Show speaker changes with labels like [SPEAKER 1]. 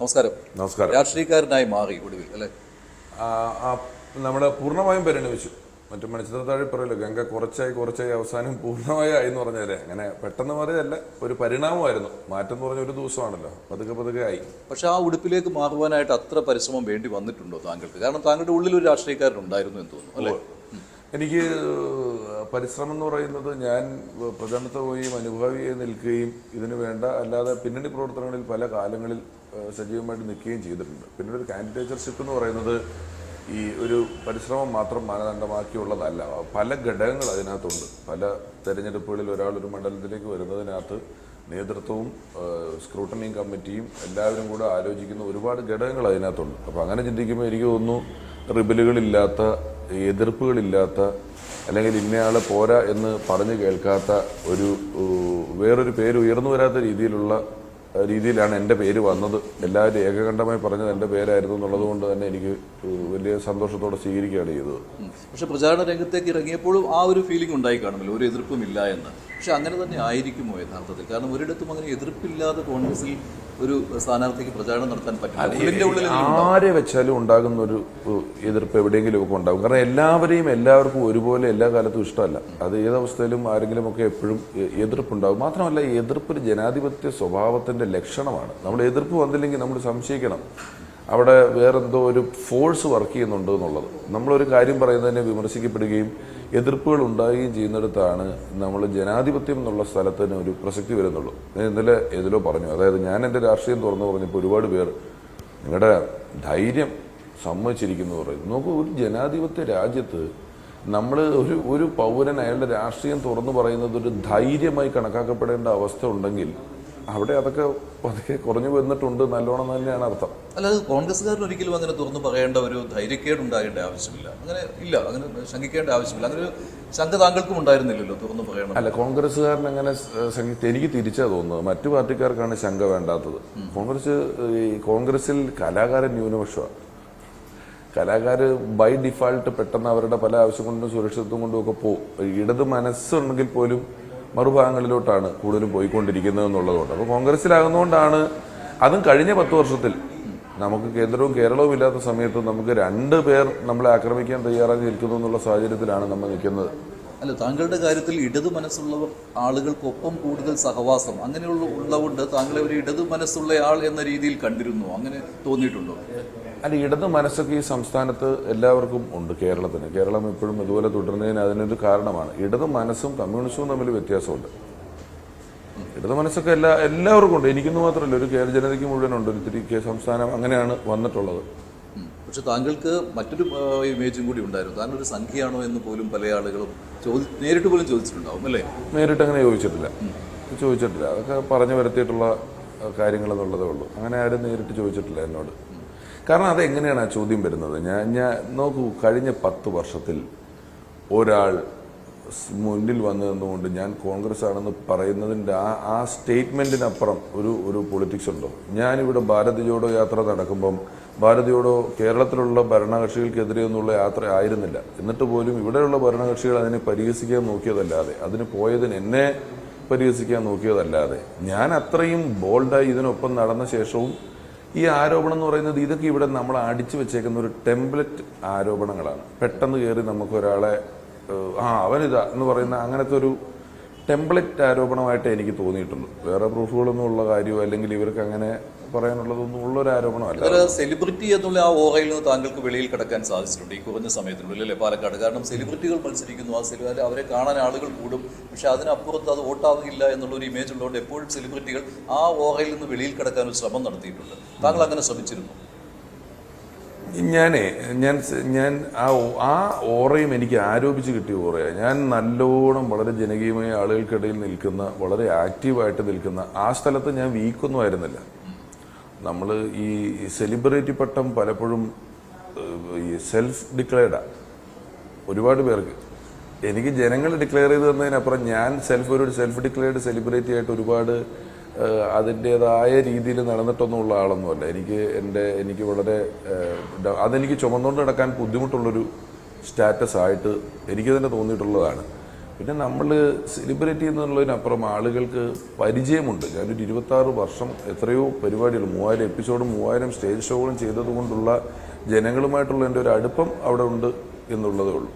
[SPEAKER 1] നമസ്കാരം.
[SPEAKER 2] നമസ്കാരം.
[SPEAKER 1] രാഷ്ട്രീയക്കാരനായി മാറി ഒടുവിൽ അല്ലേ?
[SPEAKER 2] നമ്മുടെ പൂർണ്ണമായും പരിണമിച്ചു. മറ്റു മണിച്ചിത്രത്താഴി പറയല്ലോ, ഗംഗ കുറച്ചായി അവസാനം പൂർണ്ണമായി എന്ന് പറഞ്ഞാലേ, അങ്ങനെ പെട്ടെന്ന് മാറിയതല്ല, ഒരു പരിണാമമായിരുന്നു. മാറ്റം എന്ന് പറഞ്ഞ ഒരു ദിവസമാണല്ലോ, പതുക്കെ ആയി.
[SPEAKER 1] പക്ഷെ ആ ഉടുപ്പിലേക്ക് മാറുവാനായിട്ട് അത്ര പരിശ്രമം വേണ്ടി വന്നിട്ടുണ്ടോ താങ്കൾക്ക്? കാരണം താങ്കളുടെ ഉള്ളിൽ ഒരു രാഷ്ട്രീയക്കാരൻ ഉണ്ടായിരുന്നു എന്ന് തോന്നുന്നു അല്ലേ?
[SPEAKER 2] എനിക്ക് പരിശ്രമം എന്ന് പറയുന്നത്, ഞാൻ പ്രചരണത്തെ പോയും അനുഭാവിയായി നിൽക്കുകയും ഇതിനു വേണ്ട അല്ലാതെ പിന്നണി പ്രവർത്തനങ്ങളിൽ പല കാലങ്ങളിൽ സജീവമായിട്ട് നിൽക്കുകയും ചെയ്തിട്ടുണ്ട്. പിന്നെ ഒരു കാൻഡിഡേറ്റർഷിപ്പ് എന്ന് പറയുന്നത് ഈ ഒരു പരിശ്രമം മാത്രം മാനദണ്ഡമാക്കിയുള്ളതല്ല. പല ഘടകങ്ങൾ അതിനകത്തുണ്ട്. പല തെരഞ്ഞെടുപ്പുകളിൽ ഒരാളൊരു മണ്ഡലത്തിലേക്ക് വരുന്നതിനകത്ത് നേതൃത്വവും സ്ക്രൂട്ടണി കമ്മിറ്റിയും എല്ലാവരും കൂടെ ആലോചിക്കുന്ന ഒരുപാട് ഘടകങ്ങൾ അതിനകത്തുണ്ട്. അപ്പോൾ അങ്ങനെ ചിന്തിക്കുമ്പോൾ എനിക്ക് തോന്നുന്നു, റിബലുകളില്ലാത്ത, എതിർപ്പുകളില്ലാത്ത, അല്ലെങ്കിൽ ഇന്നയാളെ പോരാ എന്ന് പറഞ്ഞു കേൾക്കാത്ത ഒരു വേറൊരു പേര് ഉയർന്നു വരാത്ത രീതിയിലാണ് എൻ്റെ പേര് വന്നത്. എല്ലാവരും ഏകകണ്ഠമായി പറഞ്ഞത് എൻ്റെ പേരായിരുന്നു എന്നുള്ളത് കൊണ്ട് തന്നെ എനിക്ക് വലിയ സന്തോഷത്തോടെ സ്വീകരിക്കുകയാണ് ചെയ്തത്.
[SPEAKER 1] പക്ഷെ പ്രചാരണ രംഗത്തേക്ക് ഇറങ്ങിയപ്പോഴും ആ ഒരു ഫീലിംഗ് ഉണ്ടായി കാണുമല്ലോ, ഒരു എതിർപ്പും ഇല്ല എന്ന്. പക്ഷെ അങ്ങനെ തന്നെ ആയിരിക്കുമോ യഥാർത്ഥത്തിൽ? കാരണം ഒരിടത്തും അങ്ങനെ എതിർപ്പില്ലാതെ കോൺഗ്രസിൽ ഒരു സ്ഥാനാർത്ഥിക്ക് പ്രചാരണം നടത്താൻ പറ്റില്ല.
[SPEAKER 2] ആരെ വെച്ചാലും ഉണ്ടാകുന്ന ഒരു എതിർപ്പ് എവിടെയെങ്കിലുമൊക്കെ ഉണ്ടാകും. കാരണം എല്ലാവർക്കും ഒരുപോലെ എല്ലാ കാലത്തും ഇഷ്ടമല്ല. അത് ഏതവസ്ഥയിലും ആരെങ്കിലുമൊക്കെ എപ്പോഴും എതിർപ്പുണ്ടാകും. മാത്രമല്ല, എതിർപ്പ് ഒരു ജനാധിപത്യ സ്വഭാവത്തിൻ്റെ ലക്ഷണമാണ്. നമ്മൾ എതിർപ്പ് വന്നില്ലെങ്കിൽ നമ്മൾ സംശയിക്കണം, അവിടെ വേറെന്തോ ഒരു ഫോഴ്സ് വർക്ക് ചെയ്യുന്നുണ്ട് എന്നുള്ളത്. നമ്മളൊരു കാര്യം പറയുന്നതിനെ വിമർശിക്കപ്പെടുകയും എതിർപ്പുകൾ ഉണ്ടാകുകയും ചെയ്യുന്നിടത്താണ് നമ്മൾ ജനാധിപത്യം എന്നുള്ള സ്ഥലത്തിന് ഒരു പ്രസക്തി വരുന്നുള്ളൂ. ഞാൻ ഇന്നലെ ഏതിലോ പറഞ്ഞു, അതായത് ഞാൻ എൻ്റെ രാഷ്ട്രീയം തുറന്നു പറഞ്ഞപ്പോൾ ഒരുപാട് പേർ നിങ്ങളുടെ ധൈര്യം സമ്മതിച്ചിരിക്കുന്നു പറയുന്നു. നോക്കൂ, ഒരു ജനാധിപത്യ രാജ്യത്ത് നമ്മൾ ഒരു പൗരൻ അയാളുടെ രാഷ്ട്രീയം തുറന്നു പറയുന്നത് ഒരു ധൈര്യമായി കണക്കാക്കപ്പെടേണ്ട അവസ്ഥ ഉണ്ടെങ്കിൽ അവിടെ അതൊക്കെ പതുക്കെ കുറഞ്ഞു വന്നിട്ടുണ്ട് നല്ലോണം തന്നെയാണ് അർത്ഥം.
[SPEAKER 1] അല്ലാതെ കോൺഗ്രസ്സുകാരൻ ഒരിക്കലും അങ്ങനെ തുറന്നു പറയേണ്ട ഒരു ധൈര്യക്കേട് ഉണ്ടാകേണ്ട ആവശ്യമില്ല. അങ്ങനെ ശങ്കിക്കേണ്ട ആവശ്യമില്ല. അങ്ങനെ ഒരു ശങ്ക താങ്കൾക്കും ഉണ്ടായിരുന്നില്ലല്ലോ തുറന്നു പറയണം.
[SPEAKER 2] അല്ല, കോൺഗ്രസ്സുകാരൻ അങ്ങനെ എനിക്ക് തിരിച്ചാ തോന്നുന്നത്. മറ്റു പാർട്ടിക്കാർക്കാണ് ശങ്ക വേണ്ടാത്തത്. കോൺഗ്രസിൽ കലാകാരൻ ന്യൂനപക്ഷമാണ്. കലാകാര് ബൈ ഡിഫാൾട്ട് പെട്ടെന്ന് അവരുടെ പല ആവശ്യം കൊണ്ടും സുരക്ഷിതത്വം കൊണ്ടും ഒക്കെ പോകും. ഇടത് മനസ്സുണ്ടെങ്കിൽ പോലും മറുഭാഗങ്ങളിലോട്ടാണ് കൂടുതലും പോയിക്കൊണ്ടിരിക്കുന്നത് എന്നുള്ളതുകൊണ്ട്. അപ്പോൾ കോൺഗ്രസിലാകുന്നതുകൊണ്ടാണ്, അതും കഴിഞ്ഞ 10 വർഷത്തിൽ നമുക്ക് കേന്ദ്രവും കേരളവും ഇല്ലാത്ത സമയത്ത് നമുക്ക് 2 പേർ നമ്മളെ ആക്രമിക്കാൻ തയ്യാറായി നിൽക്കുന്നു എന്നുള്ള സാഹചര്യത്തിലാണ് നമ്മൾ നിൽക്കുന്നത്.
[SPEAKER 1] അല്ല, താങ്കളുടെ കാര്യത്തിൽ ഇടതു മനസ്സുള്ളവർ ആളുകൾക്കൊപ്പം കൂടുതൽ സഹവാസം ഉള്ളതുകൊണ്ട് താങ്കളെ ഒരു ഇടതു മനസ്സുള്ള ആൾ എന്ന രീതിയിൽ കണ്ടിരുന്നു, അങ്ങനെ തോന്നിയിട്ടുണ്ടോ?
[SPEAKER 2] അല്ല, ഇടത് മനസ്സൊക്കെ ഈ സംസ്ഥാനത്ത് എല്ലാവർക്കും ഉണ്ട്. കേരളം എപ്പോഴും ഇതുപോലെ തുടരുന്നതിന് അതിനൊരു കാരണമാണ്. ഇടത് മനസ്സും കമ്മ്യൂണിസവും തമ്മിൽ വ്യത്യാസമുണ്ട്. ഇടത് മനസ്സൊക്കെ എല്ലാവർക്കും ഉണ്ട്. എനിക്കൊന്നു മാത്രമല്ല, ഒരു കേരള ജനതയ്ക്ക് മുഴുവനുണ്ട്. ഒത്തിരി സംസ്ഥാനം അങ്ങനെയാണ് വന്നിട്ടുള്ളത്.
[SPEAKER 1] പക്ഷെ താങ്കൾക്ക് മറ്റൊരു ഇമേജും കൂടി ഉണ്ടായിരുന്നു. താങ്കൾ ഒരു സംഖ്യയാണോ എന്ന് പോലും പല ആളുകളും നേരിട്ട് പോലും ചോദിച്ചിട്ടുണ്ടാവും അല്ലേ?
[SPEAKER 2] നേരിട്ട് അങ്ങനെ ചോദിച്ചിട്ടില്ല. അതൊക്കെ പറഞ്ഞു വരുത്തിയിട്ടുള്ള കാര്യങ്ങളെന്നുള്ളതേ ഉള്ളൂ. അങ്ങനെ ആരും നേരിട്ട് ചോദിച്ചിട്ടില്ല എന്നോട്. കാരണം അതെങ്ങനെയാണ് ആ ചോദ്യം വരുന്നത്? ഞാൻ നോക്കൂ, കഴിഞ്ഞ 10 വർഷത്തിൽ ഒരാൾ മുന്നിൽ വന്നു നിന്നുകൊണ്ട് ഞാൻ കോൺഗ്രസ് ആണെന്ന് പറയുന്നതിൻ്റെ ആ സ്റ്റേറ്റ്മെൻറ്റിനപ്പുറം ഒരു പൊളിറ്റിക്സ് ഉണ്ടോ? ഞാനിവിടെ ഭാരത് ജോഡോ യാത്ര നടക്കുമ്പം ഭാരത് ജോഡോ കേരളത്തിലുള്ള ഭരണകക്ഷികൾക്കെതിരെ ഒന്നുള്ള യാത്ര ആയിരുന്നില്ല. എന്നിട്ട് പോലും ഇവിടെയുള്ള ഭരണകക്ഷികൾ അതിനെ പരിഹസിക്കാൻ നോക്കിയതല്ലാതെ, അതിന് പോയതിന് എന്നെ പരിഹസിക്കാൻ നോക്കിയതല്ലാതെ, ഞാൻ അത്രയും ബോൾഡായി ഇതിനൊപ്പം നടന്ന ശേഷവും ഈ ആരോപണം എന്ന് പറയുന്നത് ഇതൊക്കെ ഇവിടെ നമ്മൾ അടിച്ചു വെച്ചേക്കുന്ന ഒരു ടെംപ്ലേറ്റ് ആരോപണങ്ങളാണ്. പെട്ടെന്ന് കയറി നമുക്ക് ഒരാളെ അവനിതാ എന്ന് പറയുന്ന അങ്ങനത്തെ ഒരു ടെംപ്ലേറ്റ് ആരോപണമായിട്ട് എനിക്ക് തോന്നിയിട്ടുള്ളൂ. വേറെ പ്രൂഫുകളൊന്നും ഉള്ള കാര്യമോ അല്ലെങ്കിൽ ഇവർക്ക് അങ്ങനെ പറയാനുള്ളതൊന്നും ഉള്ളൊരു ആരോപണമല്ല.
[SPEAKER 1] സെലിബ്രിറ്റി എന്നുള്ള ആ ഓറയിൽ നിന്ന് താങ്കൾക്ക് വെളിയിൽ കിടക്കാൻ സാധിച്ചിട്ടുണ്ട് ഈ കുറഞ്ഞ സമയത്തിനുള്ളിൽ അല്ലേ പാലക്കാട്? കാരണം സെലിബ്രിറ്റികൾ മത്സരിക്കുന്നു, അവരെ കാണാൻ ആളുകൾ കൂടും, പക്ഷെ അതിനപ്പുറത്ത് അത് വോട്ടാവില്ല എന്നുള്ളൊരു ഇമേജ് ഉള്ളതുകൊണ്ട് എപ്പോഴും സെലിബ്രിറ്റികൾ ആ ഓറയിൽ നിന്ന് വെളിയിൽ കിടക്കാൻ ഒരു ശ്രമം നടത്തിയിട്ടുണ്ട്. താങ്കൾ അങ്ങനെ ശ്രമിച്ചിരുന്നു?
[SPEAKER 2] ഞാൻ ആ ഓറയും എനിക്ക് ആരോപിച്ച് കിട്ടിയ ഓറയാണ്. ഞാൻ നല്ലോണം വളരെ ജനകീയമായ ആളുകൾക്കിടയിൽ നിൽക്കുന്ന, വളരെ ആക്റ്റീവായിട്ട് നിൽക്കുന്ന ആ സ്ഥലത്ത് ഞാൻ വീക്കൊന്നും ആയിരുന്നില്ല. നമ്മൾ ഈ സെലിബ്രിറ്റി പട്ടം പലപ്പോഴും ഈ സെൽഫ് ഡിക്ലെയർഡാണ് ഒരുപാട് പേർക്ക്. എനിക്ക് ജനങ്ങൾ ഡിക്ലെയർ ചെയ്ത് തന്നതിനപ്പുറം ഞാൻ ഒരു സെൽഫ് ഡിക്ലെയർഡ് സെലിബ്രിറ്റി ആയിട്ട് ഒരുപാട് അതിൻ്റേതായ രീതിയിൽ നടന്നിട്ടൊന്നുമുള്ള ആളൊന്നുമല്ല. എനിക്ക് വളരെ അതെനിക്ക് ചുമന്നുകൊണ്ട് നടക്കാൻ ബുദ്ധിമുട്ടുള്ളൊരു സ്റ്റാറ്റസ് ആയിട്ട് എനിക്ക് തന്നെ തോന്നിയിട്ടുള്ളതാണ്. പിന്നെ നമ്മൾ സെലിബ്രിറ്റി എന്നുള്ളതിനപ്പുറം ആളുകൾക്ക് പരിചയമുണ്ട്. ഞാനൊരു 26 വർഷം എത്രയോ പരിപാടികൾ 3000 എപ്പിസോഡും 3000 സ്റ്റേജ് ഷോകളും ചെയ്തതുകൊണ്ടുള്ള ജനങ്ങളുമായിട്ടുള്ള എൻ്റെ ഒരു അടുപ്പം അവിടെ ഉണ്ട് എന്നുള്ളതേ ഉള്ളൂ.